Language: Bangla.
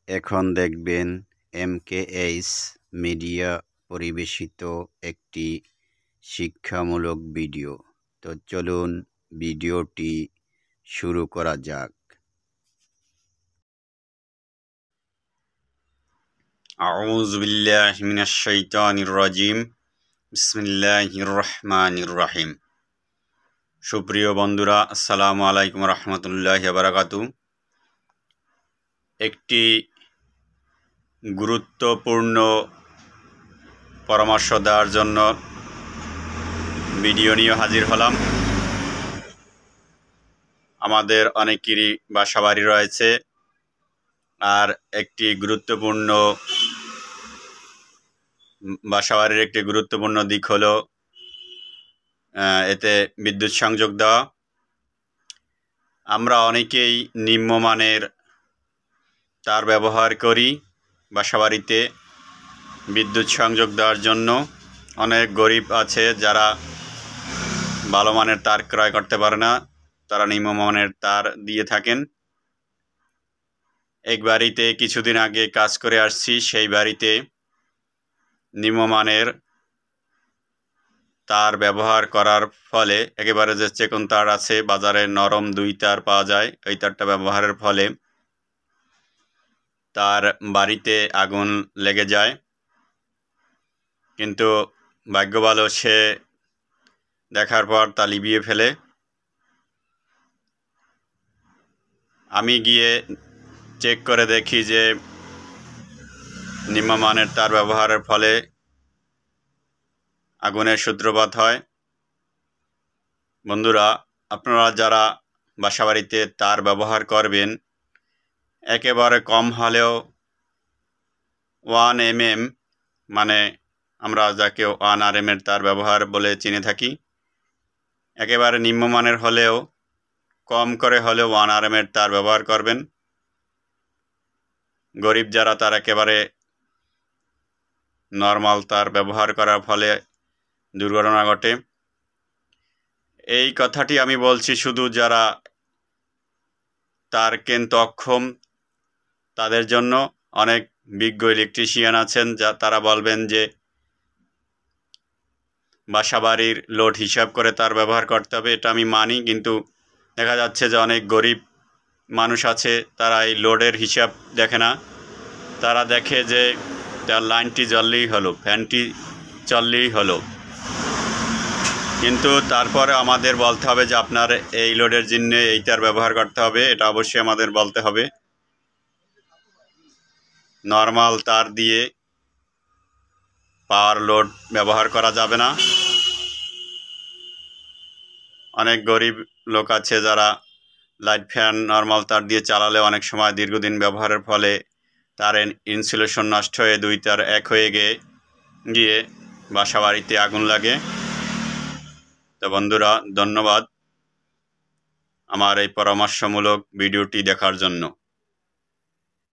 এখন দেখবেন এমকেএইচ মিডিয়া পরিবেশিত একটি শিক্ষামূলক ভিডিও। তো চলুন ভিডিওটি শুরু করা যাক। আউযু বিল্লাহি মিনাশ শাইতানির রাজিম। বিসমিল্লাহির রহমানির রহিম। সুপ্রিয় বন্ধুরা, আসসালামু আলাইকুম রহমতুল্লাহি ওয়া বারাকাতুহু। একটি গুরুত্বপূর্ণ পরামর্শ দেওয়ার জন্য ভিডিও নিয়ে হাজির হলাম। আমাদের অনেকেরই বাসাবাড়ি রয়েছে, আর বাসাবাড়ির একটি গুরুত্বপূর্ণ দিক হলো এতে বিদ্যুৎ সংযোগ দেওয়া। আমরা অনেকেই নিম্নমানের তার ব্যবহার করি বাসাবাড়িতে বিদ্যুৎ সংযোগ দেওয়ার জন্য। অনেক গরিব আছে যারা ভালো মানের তার ক্রয় করতে পারে না, তারা নিম্নমানের তার দিয়ে থাকেন। এক বাড়িতে কিছুদিন আগে কাজ করে আসছি, সেই বাড়িতে নিম্নমানের তার ব্যবহার করার ফলে একেবারে যে চেকন তার আছে বাজারে, নরম 2 তার পাওয়া যায়, ওই তারটা ব্যবহারের ফলে তার বাড়িতে আগুন লেগে যায়। কিন্তু ভাগ্য ভালো, সে দেখার পর তা লিভিয়ে ফেলে। আমি গিয়ে চেক করে দেখি যে নিম্নমানের তার ব্যবহারের ফলে আগুনের সূত্রপাত হয়। বন্ধুরা, আপনারা যারা বাসাবাড়িতে তার ব্যবহার করবেন, একেবারে কম হলেও 1 mm, মানে আমরা যাকে 1 RM এর তার ব্যবহার বলে চিনে থাকি, একেবারে নিম্নমানের হলেও কম করে হলেও 1 RM এর তার ব্যবহার করবেন। গরিব যারা, তার একেবারে নর্মাল তার ব্যবহার করার ফলে দুর্ঘটনা ঘটে। এই কথাটি আমি বলছি শুধু যারা তার কিনতে অক্ষম তাদের জন্য। অনেক বিজ্ঞ ইলেকট্রিশিয়ান আছেন যা তারা বলবেন যে বাসাবাড়ির লোড হিসাব করে তার ব্যবহার করতে হবে, এটা আমি মানি। কিন্তু দেখা যাচ্ছে যে অনেক গরিব মানুষ আছে, তারা এই লোডের হিসাব দেখে না। তারা দেখে যে তার লাইনটি জ্বললেই হলো, ফ্যানটি চললেই হলো। কিন্তু তারপরে আমাদের বলতে হবে যে আপনার এই লোডের জন্য এই তার ব্যবহার করতে হবে, এটা অবশ্যই আমাদের বলতে হবে। নর্মাল তার দিয়ে পাওয়ার লোড ব্যবহার করা যাবে না। অনেক গরিব লোক আছে যারা লাইট ফ্যান নর্মাল তার দিয়ে চালালে অনেক সময় দীর্ঘদিন ব্যবহারের ফলে তার ইনসুলেশন নষ্ট হয়ে 2 তার এক হয়ে গিয়ে বাসা বাড়িতে আগুন লাগে। তো বন্ধুরা, ধন্যবাদ আমার এই পরামর্শমূলক ভিডিওটি দেখার জন্য।